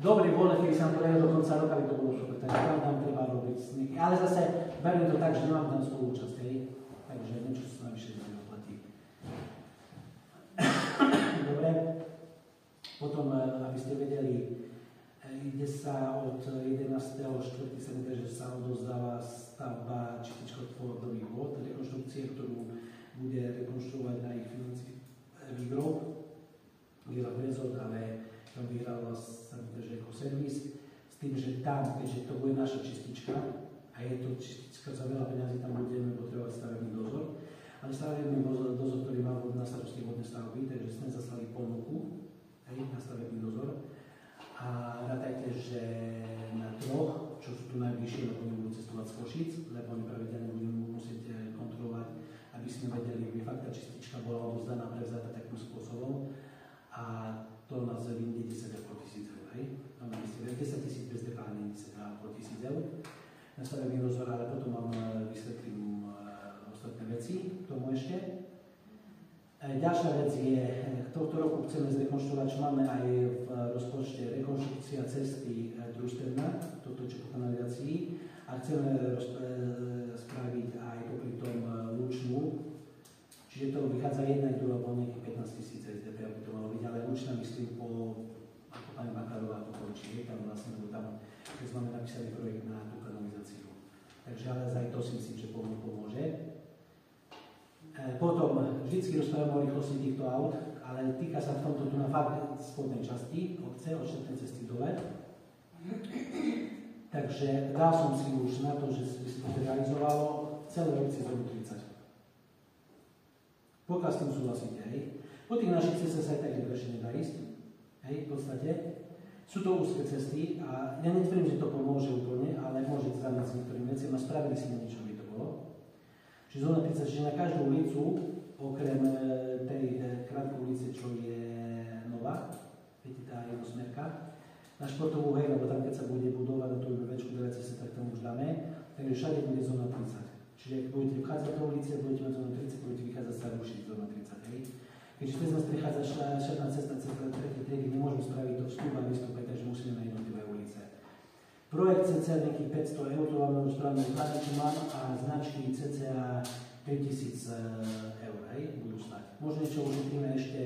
dobrý vôle, keby sa nám podarilo do konca roka, by to bolo super, takže tam treba robiť sníky. Ale zase beriem to tak, že nemám tam spolúčasť, takže niečo sa navyše neplatí. Dobre, potom, aby ste vedeli, ide sa od 11.4. sa mi že sa odozdáva stavba čističko-tvorodových vôd, rekonštrukcie, ktorú bude rekonštruovať na ich financí výgrob, Gila Brezot, ale tam vyhrala sa mi že ako servis, s tým, že tam, keďže to bude naša čistička, a je to čistička za veľa peniazí, tam budeme potrebovať stavebný dozor, ale stavebný dozor, ktorý má na starosti vodné stavby, takže sme zaslali ponuku na stavebný dozor. A rátajte, že na troch, čo sú tu najbližšie, lebo nebudú cestovať z Košic, lebo oni pravidelne budeme musieť kontrolovať, aby sme vedeli, aby fakt tá čistička bola odovzdaná, prevzatá takým spôsobom. A to nás vyjde 10 eur eur. Tam myslíme 10 000 bez DPH, 10 eur eur. Na stavebný dozor, ale potom vám vysvetlím ostatné veci k tomu ešte. Ďalšia vec je, tohto roku chceme zrekonštruovať, čo máme aj v rozpočte, rekonštrukcia cesty družstevná, toto čo po kanalizácii, a chceme spraviť aj popri tom Lučnú, čiže to vychádza jedna aj druhá, bolo nejakých 15 000 SDP, aby to malo byť, ale Lučná myslím ako pani Makarová to končí, tam vlastne, lebo tam keď máme napísaný projekt na tú kanalizáciu. Takže ale aj to si myslím, že pomôže. Potom vždycky rozprávame o rýchlosti týchto aut, ale týka sa v tomto tu na fakt spodnej časti obce, od štvrtnej cesty dole. Takže dal som si už na to, že by sa to realizovalo celé obci zónu 30. Pokiaľ s tým súhlasíte, po tých našich cestách sa aj tak ešte nedá ísť, v podstate. Sú to úzke cesty a ja netvrdím, že to pomôže úplne, ale môže zraniť s niektorými veciami a spravili si niečo, aby to bolo. Čiže zóna 30, že na každú ulicu, okrem tej krátkej ulice, čo je nová, viete, tá jednosmerka, na športovú hej, lebo tam, keď sa bude budovať, to bude väčšiu delecia, tak tam už dáme, takže všade bude zóna 30. Čiže ak budete vchádzať do ulice, budete mať zónu 30, budete vychádzať sa rušiť zónu 30, hej. Keďže cez nás prechádza šľadná cesta cez tretie triedy, nemôžeme spraviť to vstup a výstup, takže musíme na jednotlivé ulice. Projekt CCA nejakých 500 eur, to vám už správne ukladať, čo mám, a značky CCA 3000 eur, hej, budú stať. Možno niečo ušetríme ešte,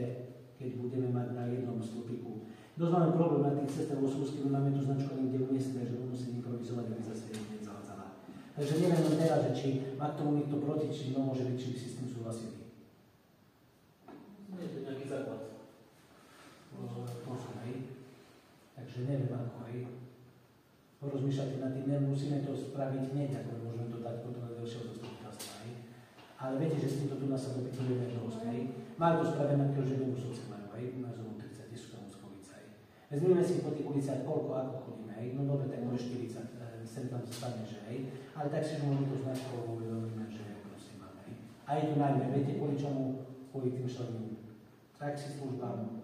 keď budeme mať na jednom stĺpiku. Dosť máme problém na tých cestách vo Súsky, my máme tú značku niekde umiestniť, takže budeme musieť improvizovať, aby zase hneď zavadzala. Takže neviem len teraz, že či má k tomu niekto proti, či no môže byť, či by si s tým súhlasili. Nie, to je nejaký základ. Možno, hej. Takže neviem ako, hej. Porozmýšľate nad tým, nemusíme to spraviť hneď, ako môžeme to dať potom na ďalšieho zastupiteľstva, hej. Ale viete, že s týmto tu nás sa dopytujeme dosť, hej. Majú to spravené na to, že do Busovce majú, hej. Na zónu 30, sú tam úzkovice, hej. Vezmeme si po tých uliciach koľko, ako chodíme, hej. No dobre, tak môže 40, sem tam zostane, že hej. Ale tak si už môžeme to značkou uvedomíme, že proste máme, hej. A je tu najmä, viete, kvôli čomu? Kvôli tým šľadným taxislužbám,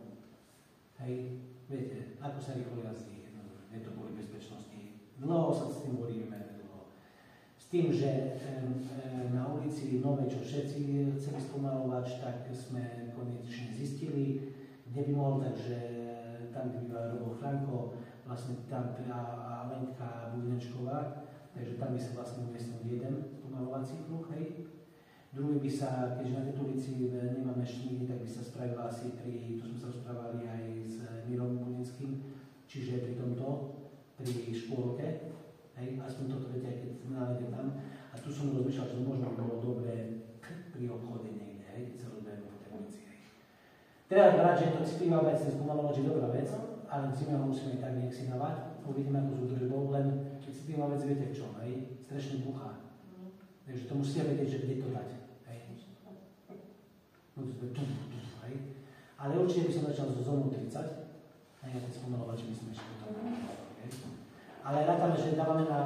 hej. Viete, ako sa rýchlo jazdí, je to kvôli bezpečnosti. Dlho sa s tým boríme, dlho. S tým, že na ulici Novej, čo všetci chceli spomalovač, tak sme konečne zistili, kde by mohol, takže tam, kde býva Robo Franko, vlastne tam a Lenka Budnečková, takže tam by sa vlastne umiestnil jeden spomalovací kruh, hej. Druhý by sa, keďže na tejto ulici nemáme ešte nikdy, tak by sa spravila asi to sme sa rozprávali aj s Mirom Budinským, čiže pri tomto, pri škôlke, hej, aspoň toto viete, aj keď nájde tam. A tu som rozmýšľal, že možno by bolo dobré pri obchode niekde, hej, keď sa rozbehne po tej ulici, hej. Treba brať, že to citlivá vec, ten spomalovač je dobrá vec, ale musíme ho musíme tak nexinavať, uvidíme ako s údržbou, len citlivá vec viete čo, hej, strašne buchá. Takže to musíte vedieť, že kde to dať, hej. No to je hej. Ale určite by som začal so zónou 30, hej, a ten spomalovač myslím, že to hej. Ale rátame, že dávame na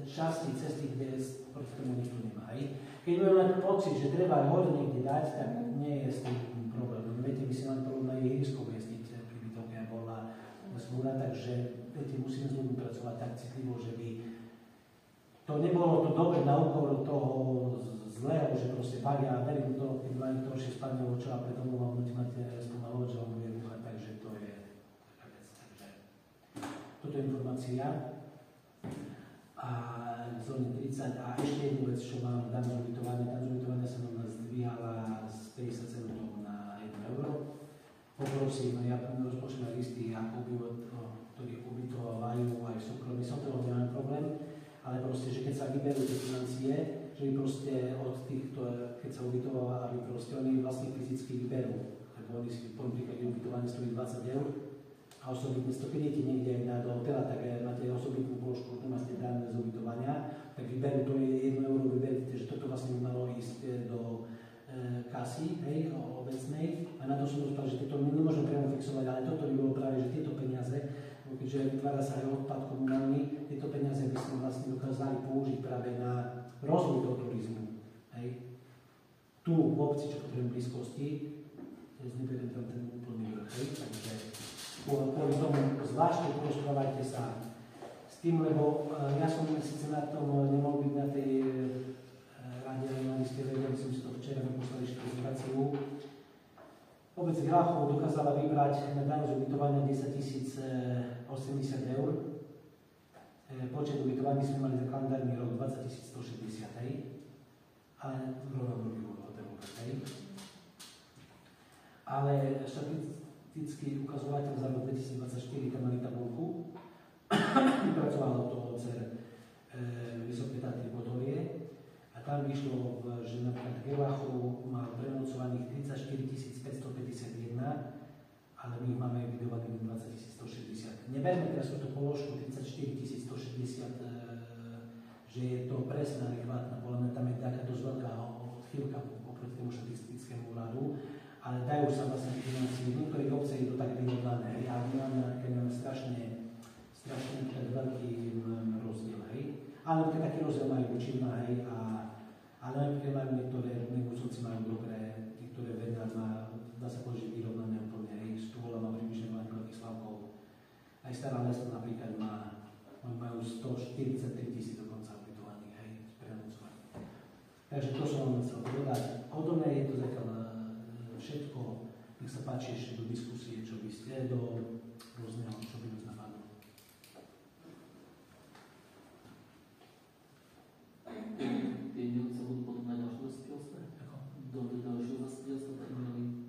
časti cesty, kde proti tomu nikto nemá. Hej. Keď budeme mať pocit, že treba aj hore niekde dať, tak nie je s tým problém. Viete, my si máme problém na ihrisko umiestniť pri bytovke a bola smúra, takže viete, musíme s ľuďmi pracovať tak citlivo, že by to nebolo to dobre na úkor toho zlého, že proste balia a verím to, keď má niekto horšie spadne očo a preto mu vám máte spomalovač, že vám bude rúchať, takže to je taká vec. Takže toto je informácia. A v zóne 30. A ešte jednu vec, čo mám, daň z ubytovania. Daň z ubytovania sa nám zdvíhala z 50 centov na 1 euro. Poprosím, ja rozpočím aj listy, ktorí ubytovajú aj súkromí, som toho nemám problém, ale proste, že keď sa vyberú tie financie, že by proste od týchto, keď sa ubytovala, aby proste oni vlastne fyzicky vyberú. Tak oni si v tom prípade ubytovanie stojí 20 eur a osobitne, keď idete niekde do hotela, tak máte osobitnú položku, tu máte daň z ubytovania, tak vyberú to 1 euro, vyberíte, že toto vlastne by malo ísť do kasy, hej, obecnej. A na to som rozprával, že tieto my nemôžeme priamo fixovať, ale toto by bolo práve, že tieto peniaze, keďže vytvára sa aj odpad komunálny, tieto peniaze by sme vlastne dokázali použiť práve na rozvoj toho turizmu. Hej. Tu v obci, čo potrebujem blízkosti, teraz nebudem tam ten úplný vrch, hej, takže kvôli tomu zvláštne porozprávajte sa s tým, lebo ja som síce na tom nemohol byť na tej rade regionálnej rade, som si to včera poslali prezentáciu. Obec Hláchov dokázala vybrať na daň z ubytovania 10 080 eur. Počet ubytovaní sme mali za kalendárny rok 20 160, ale rovnako bolo hotelu, ale štatistický ukazovateľ za rok 2024 tam mali tabulku. Vypracovalo to CER Vysoké Tatry Podhorie. Tam vyšlo, že napríklad Hláchov má prenocovaných 34 551, ale my ich máme evidovaných 20 160. Neberme teraz túto položku 34 160, že je to presná adekvátna, podľa mňa tam je taká dosť veľká odchýlka oproti tomu štatistickému úradu, ale dajú sa vlastne financie. V niektorých obciach je to tak vyrovnané, ale my máme strašne veľký rozdiel, hej. Ale taký rozdiel majú Čirna, hej, ale majú niektoré nemocnice majú dobré, niektoré vedia, dá sa povedať, že vyrovnané úplne, hej, Stôla má približne veľkých Slavkov. Aj Stará Lesná napríklad majú 143 000 dokonca ubytovaných, hej, prenocovaných. Takže to som vám chcel povedať. Podobné je to zatiaľ všetko. Nech sa páči ešte do diskusie, čo by ste, do rôzneho, čo by nás napadlo. Tie dielce budú potom aj ďalšie zastupiteľstve? Do ďalšieho zastupiteľstva tak mali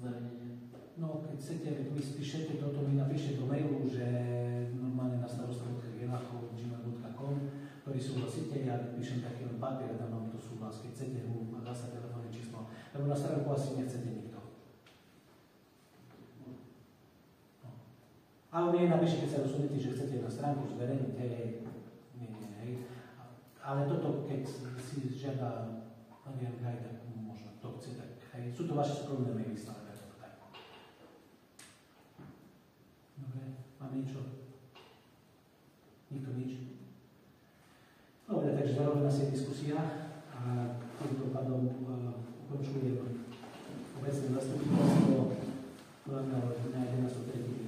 zverejnenie. No, keď chcete, vy spíšete toto, mi napíšete do mailu, že normálne na starostlivokých.gmail.com, ktorý súhlasíte, ja píšem taký len papier a dám vám to súhlas, keď chcete, dá sa telefónne číslo, lebo na stránku asi nechcete nikto. No. Ale mi napíšte, keď sa rozhodnete, že chcete na stránku zverejniť, hej. Ale toto, keď si žiada, neviem, aj tak možno to chce, tak hej, sú to vaše súkromné maily stále. Dobre, máme niečo? Nikto nič? Dobre, takže zarobená si diskusia a týmto pádom ukončujem obecné zastupiteľstvo na 11.3.